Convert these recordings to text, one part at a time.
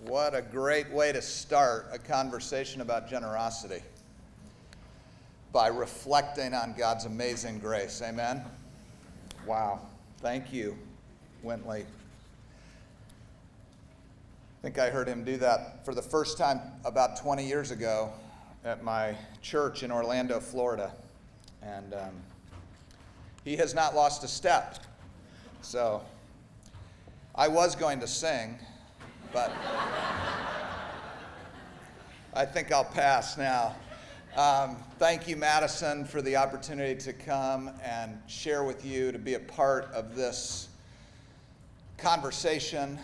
What a great way to start a conversation about generosity, by reflecting on God's amazing grace. Amen? Wow. Thank you, Wintley. I think I heard him do that for the first time about 20 years ago at my church in Orlando, Florida. And he has not lost a step. So I was going to sing, but I think I'll pass now. Thank you, Madison, for the opportunity to come and share with you, to be a part of this conversation.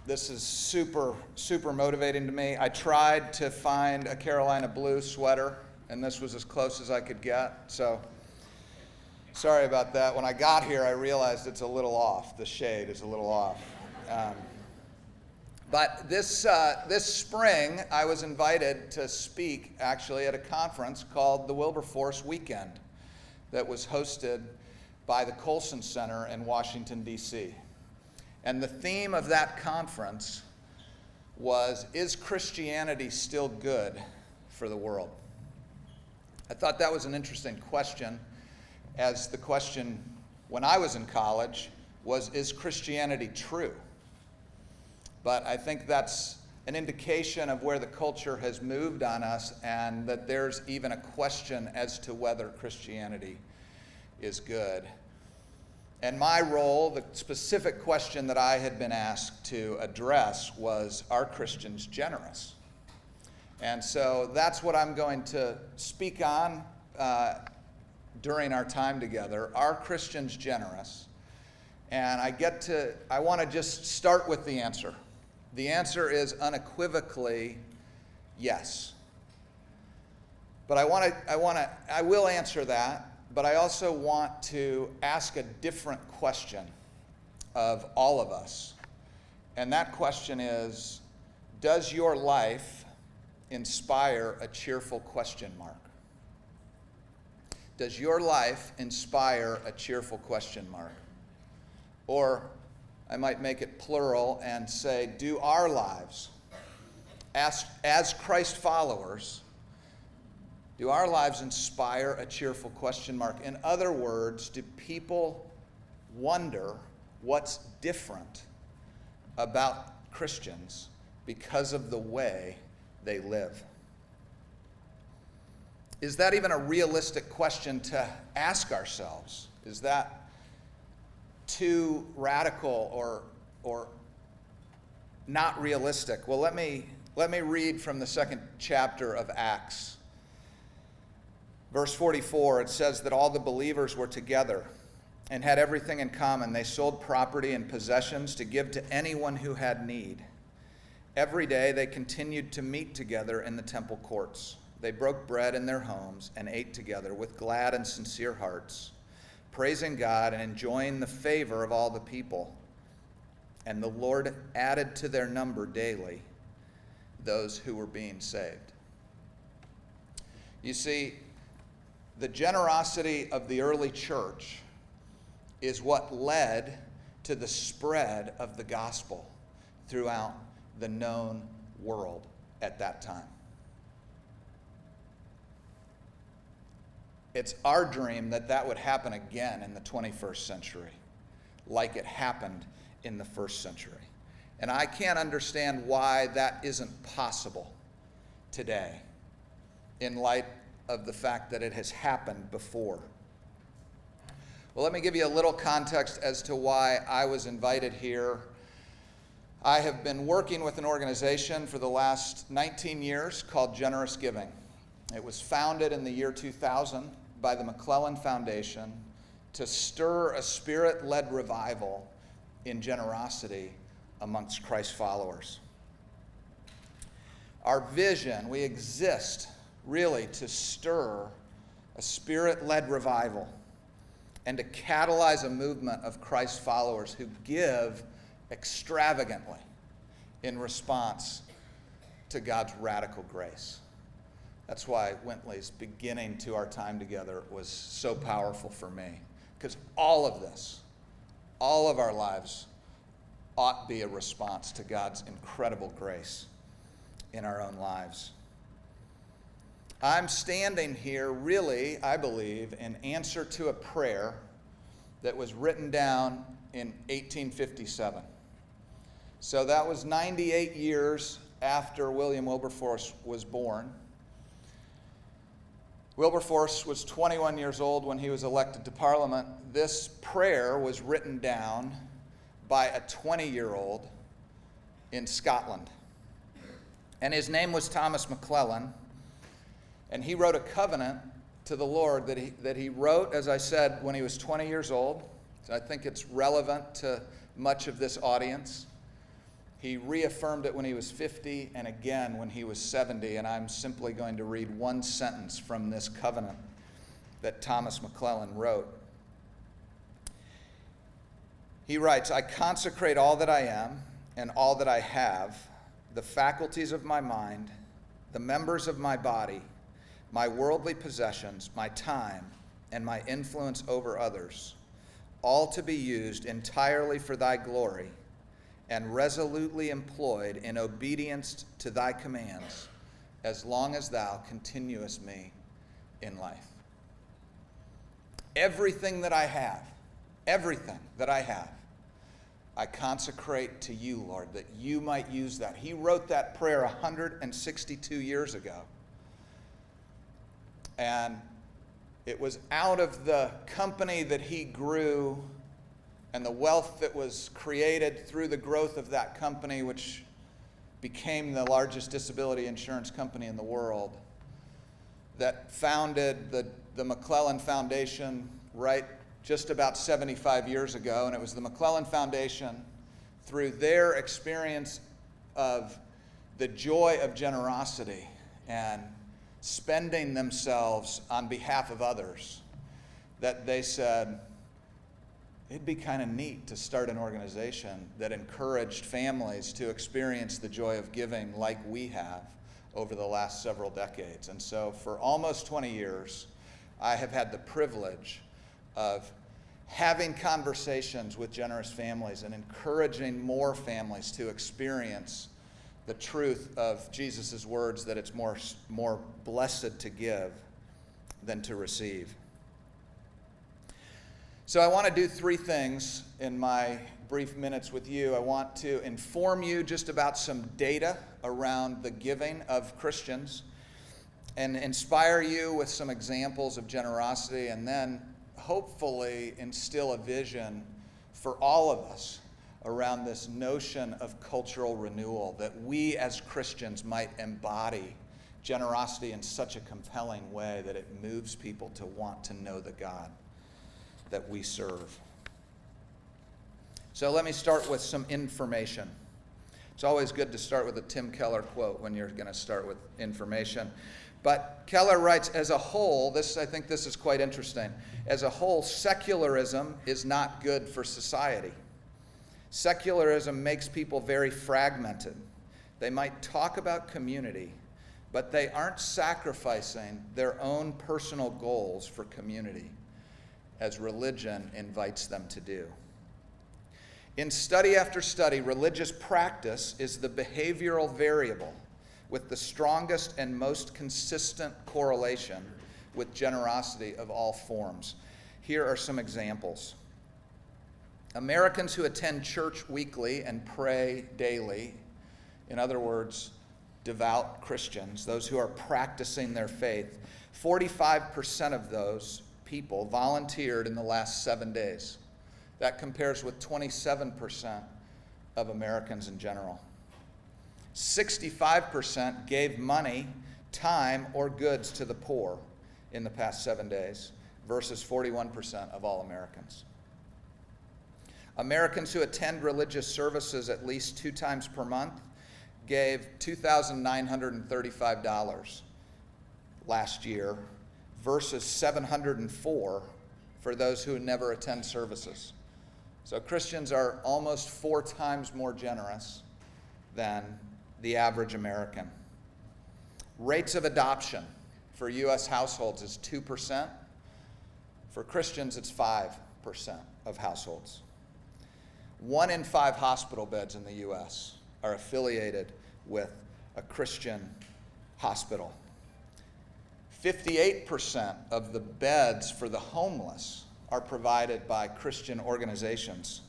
This is super motivating to me. I tried to find a Carolina blue sweater, and this was as close as I could get. So sorry about that. When I got here, I realized it's a little off. The shade is a little off. But this spring, I was invited to speak actually at a conference called the Wilberforce Weekend that was hosted by the Colson Center in Washington, D.C. And the theme of that conference was, is Christianity still good for the world? I thought that was an interesting question, as the question when I was in college was, is Christianity true? But I think that's an indication of where the culture has moved on us, and that there's even a question as to whether Christianity is good. And my role, the specific question that I had been asked to address was, are Christians generous? And so that's what I'm going to speak on during our time together. Are Christians generous? And I want to just start with the answer. The answer is unequivocally yes. But I will answer that, but I also want to ask a different question of all of us. And that question is, does your life inspire a cheerful question mark? Does your life inspire a cheerful question mark? Or I might make it plural and say, do our lives, as Christ followers, do our lives inspire a cheerful question mark? In other words, do people wonder what's different about Christians because of the way they live? Is that even a realistic question to ask ourselves? Is that too radical or not realistic? Well, let me read from the second chapter of Acts. Verse 44, it says that all the believers were together and had everything in common. They sold property and possessions to give to anyone who had need. Every day they continued to meet together in the temple courts. They broke bread in their homes and ate together with glad and sincere hearts, praising God and enjoying the favor of all the people. And the Lord added to their number daily those who were being saved. You see, the generosity of the early church is what led to the spread of the gospel throughout the known world at that time. It's our dream that that would happen again in the 21st century, like it happened in the first century. And I can't understand why that isn't possible today, in light of the fact that it has happened before. Well, let me give you a little context as to why I was invited here. I have been working with an organization for the last 19 years called Generous Giving. It was founded in the year 2000 by the McClellan Foundation to stir a spirit-led revival in generosity amongst Christ followers. Our vision, we exist really to stir a spirit-led revival and to catalyze a movement of Christ followers who give extravagantly in response to God's radical grace. That's why Wintley's beginning to our time together was so powerful for me, because all of this, all of our lives ought be a response to God's incredible grace in our own lives. I'm standing here really, I believe, in answer to a prayer that was written down in 1857. So that was 98 years after William Wilberforce was born. Wilberforce was 21 years old when he was elected to Parliament. This prayer was written down by a 20-year-old in Scotland. And his name was Thomas McClellan. And he wrote a covenant to the Lord that he wrote, as I said, when he was 20 years old. So I think it's relevant to much of this audience. He reaffirmed it when he was 50 and again when he was 70. And I'm simply going to read one sentence from this covenant that Thomas McClellan wrote. He writes, "I consecrate all that I am and all that I have, the faculties of my mind, the members of my body, my worldly possessions, my time, and my influence over others, all to be used entirely for thy glory and resolutely employed in obedience to thy commands, as long as thou continuest me in life." Everything that I have, I consecrate to you, Lord, that you might use that. He wrote that prayer 162 years ago. And it was out of the company that he grew and the wealth that was created through the growth of that company, which became the largest disability insurance company in the world, that founded the McClellan Foundation right just about 75 years ago. And it was the McClellan Foundation, through their experience of the joy of generosity and spending themselves on behalf of others, that they said, it'd be kind of neat to start an organization that encouraged families to experience the joy of giving like we have over the last several decades. And so for almost 20 years, I have had the privilege of having conversations with generous families and encouraging more families to experience the truth of Jesus' words that it's more blessed to give than to receive. So I want to do three things in my brief minutes with you. I want to inform you just about some data around the giving of Christians and inspire you with some examples of generosity, and then hopefully instill a vision for all of us around this notion of cultural renewal, that we as Christians might embody generosity in such a compelling way that it moves people to want to know the God that we serve. So let me start with some information. It's always good to start with a Tim Keller quote when you're going to start with information. But Keller writes, as a whole, I think this is quite interesting, as a whole, secularism is not good for society. Secularism makes people very fragmented. They might talk about community, but they aren't sacrificing their own personal goals for community, as religion invites them to do. In study after study, religious practice is the behavioral variable with the strongest and most consistent correlation with generosity of all forms. Here are some examples. Americans who attend church weekly and pray daily, in other words, devout Christians, those who are practicing their faith, 45% of those people volunteered in the last 7 days. That compares with 27% of Americans in general. 65% gave money, time, or goods to the poor in the past 7 days versus 41% of all Americans. Americans who attend religious services at least 2 times per month gave $2,935 last year versus $704 for those who never attend services. So Christians are almost 4 times more generous than the average American. Rates of adoption for U.S. households is 2%. For Christians, it's 5% of households. 1 in 5 hospital beds in the U.S. are affiliated with a Christian hospital. 58% of the beds for the homeless are provided by Christian organizations.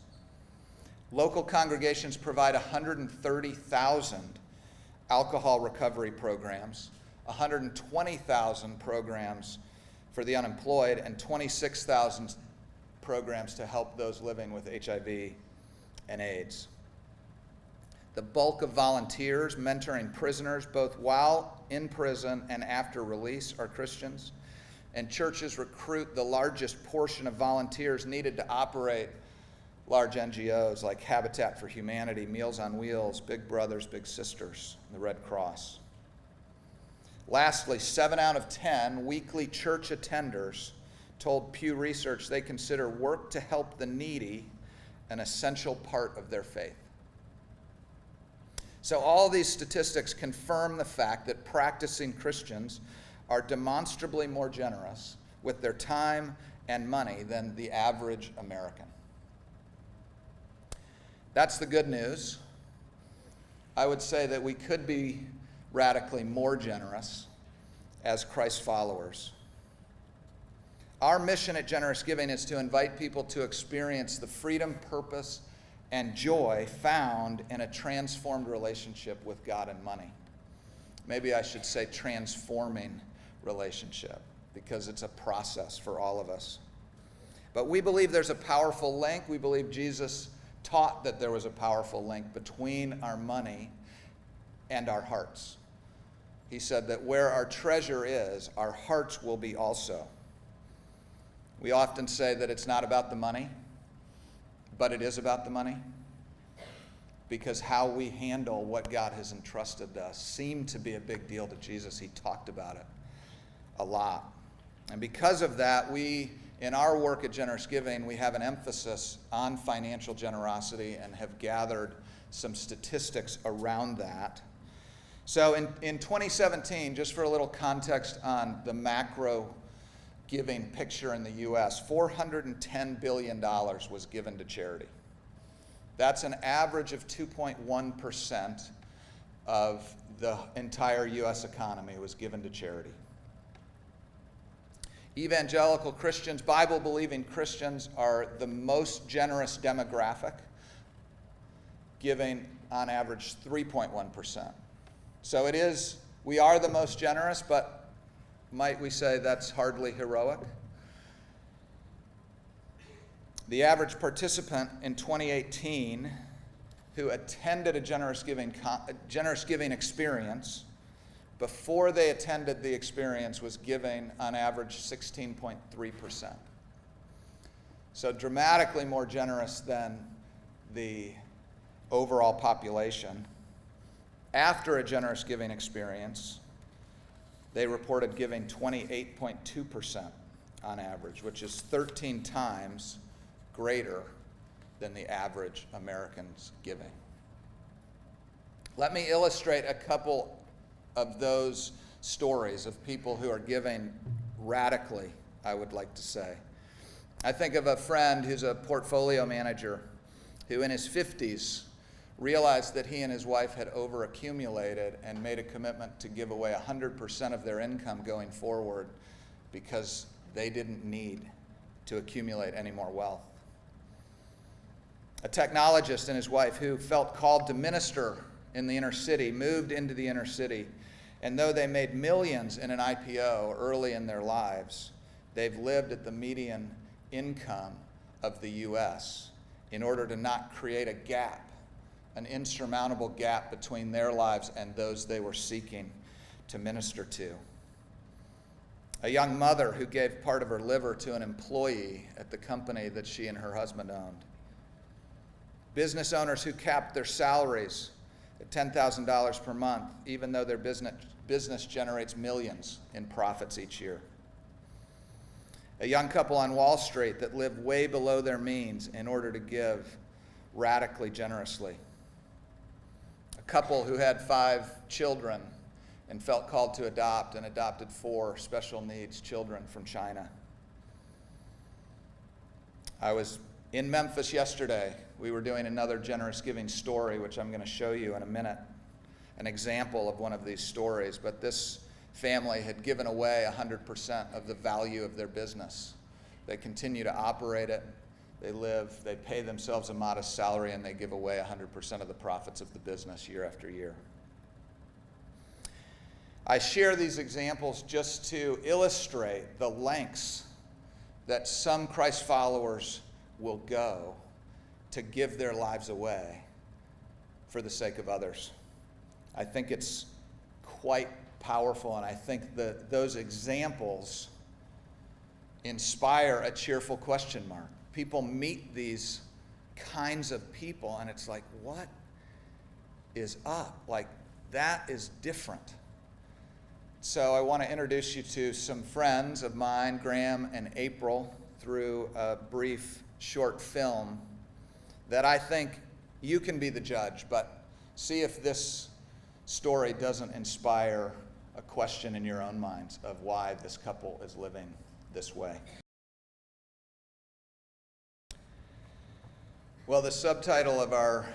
Local congregations provide 130,000 alcohol recovery programs, 120,000 programs for the unemployed, and 26,000 programs to help those living with HIV and AIDS. The bulk of volunteers mentoring prisoners both while in prison and after release are Christians, and churches recruit the largest portion of volunteers needed to operate large NGOs like Habitat for Humanity, Meals on Wheels, Big Brothers Big Sisters, and the Red Cross. Lastly, 7 out of 10 weekly church attenders told Pew Research they consider work to help the needy an essential part of their faith. So all these statistics confirm the fact that practicing Christians are demonstrably more generous with their time and money than the average American. That's the good news. I would say that we could be radically more generous as Christ followers. Our mission at Generous Giving is to invite people to experience the freedom, purpose, and joy found in a transformed relationship with God and money. Maybe I should say transforming relationship, because it's a process for all of us. But we believe there's a powerful link. We believe Jesus taught that there was a powerful link between our money and our hearts. He said that where our treasure is, our hearts will be also. We often say that it's not about the money, but it is about the money, because how we handle what God has entrusted to us seemed to be a big deal to Jesus. He talked about it a lot. And because of that, in our work at Generous Giving, we have an emphasis on financial generosity and have gathered some statistics around that. So in 2017, just for a little context on the macro giving picture in the U.S., $410 billion was given to charity. That's an average of 2.1% of the entire U.S. economy was given to charity. Evangelical Christians, Bible-believing Christians, are the most generous demographic, giving on average 3.1%. So we are the most generous, but might we say that's hardly heroic? The average participant in 2018 who attended a generous giving experience, before they attended the experience, was giving on average 16.3%. So dramatically more generous than the overall population. After a generous giving experience, they reported giving 28.2% on average, which is 13 times greater than the average American's giving. Let me illustrate a couple of those stories of people who are giving radically, I would like to say. I think of a friend who's a portfolio manager who in his 50s realized that he and his wife had overaccumulated and made a commitment to give away 100% of their income going forward because they didn't need to accumulate any more wealth. A technologist and his wife who felt called to minister in the inner city moved into the inner city, and though they made millions in an IPO early in their lives, they've lived at the median income of the U.S. in order to not create a gap, an insurmountable gap between their lives and those they were seeking to minister to. A young mother who gave part of her liver to an employee at the company that she and her husband owned. Business owners who capped their salaries at $10,000 per month, even though their business generates millions in profits each year. A young couple on Wall Street that lived way below their means in order to give radically generously. A couple who had 5 children and felt called to adopt and adopted 4 special needs children from China. I was In Memphis yesterday, we were doing another generous giving story, which I'm going to show you in a minute, an example of one of these stories. But this family had given away 100% of the value of their business. They continue to operate it. They pay themselves a modest salary, and they give away 100% of the profits of the business year after year. I share these examples just to illustrate the lengths that some Christ followers will go to give their lives away for the sake of others. I think it's quite powerful, and I think that those examples inspire a cheerful question mark. People meet these kinds of people, and it's like, what is up? Like, that is different. So I want to introduce you to some friends of mine, Graham and April, through a brief short film that I think you can be the judge, but see if this story doesn't inspire a question in your own minds of why this couple is living this way. Well, the subtitle of our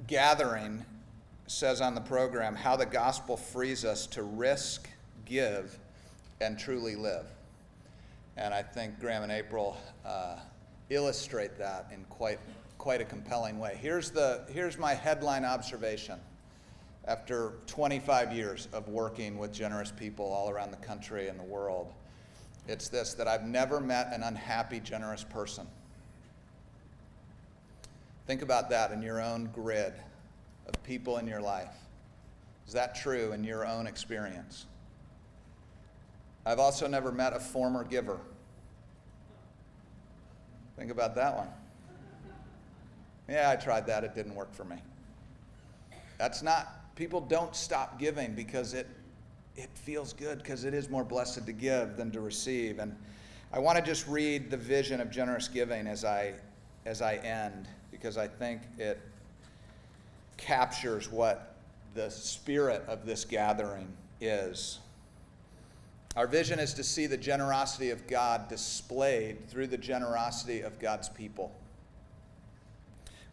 gathering says on the program, How the Gospel Frees Us to Risk, Give, and Truly Live. And I think Graham and April illustrate that in quite a compelling way. Here's my headline observation after 25 years of working with generous people all around the country and the world. It's this, that I've never met an unhappy, generous person. Think about that in your own grid of people in your life. Is that true in your own experience? I've also never met a former giver. Think about that one. Yeah, I tried that. It didn't work for me. People don't stop giving because it feels good, because it is more blessed to give than to receive. And I want to just read the vision of generous giving as I end, because I think it captures what the spirit of this gathering is. Our vision is to see the generosity of God displayed through the generosity of God's people.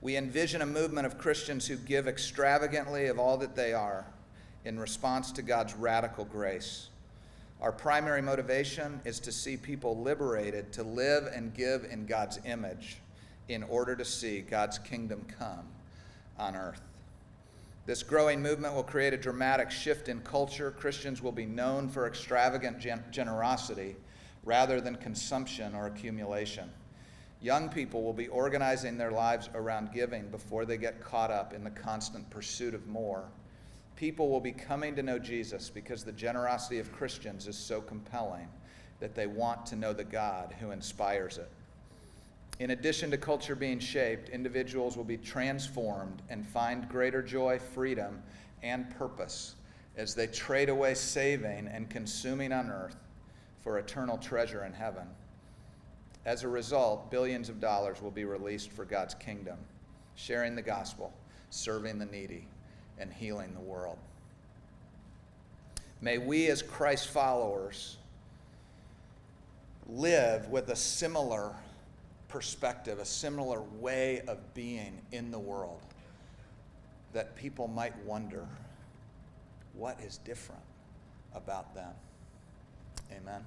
We envision a movement of Christians who give extravagantly of all that they are in response to God's radical grace. Our primary motivation is to see people liberated to live and give in God's image in order to see God's kingdom come on earth. This growing movement will create a dramatic shift in culture. Christians will be known for extravagant generosity rather than consumption or accumulation. Young people will be organizing their lives around giving before they get caught up in the constant pursuit of more. People will be coming to know Jesus because the generosity of Christians is so compelling that they want to know the God who inspires it. In addition to culture being shaped, individuals will be transformed and find greater joy, freedom, and purpose as they trade away saving and consuming on earth for eternal treasure in heaven. As a result, billions of dollars will be released for God's kingdom, sharing the gospel, serving the needy, and healing the world. May we as Christ followers live with a similar perspective, a similar way of being in the world, that people might wonder what is different about them. Amen.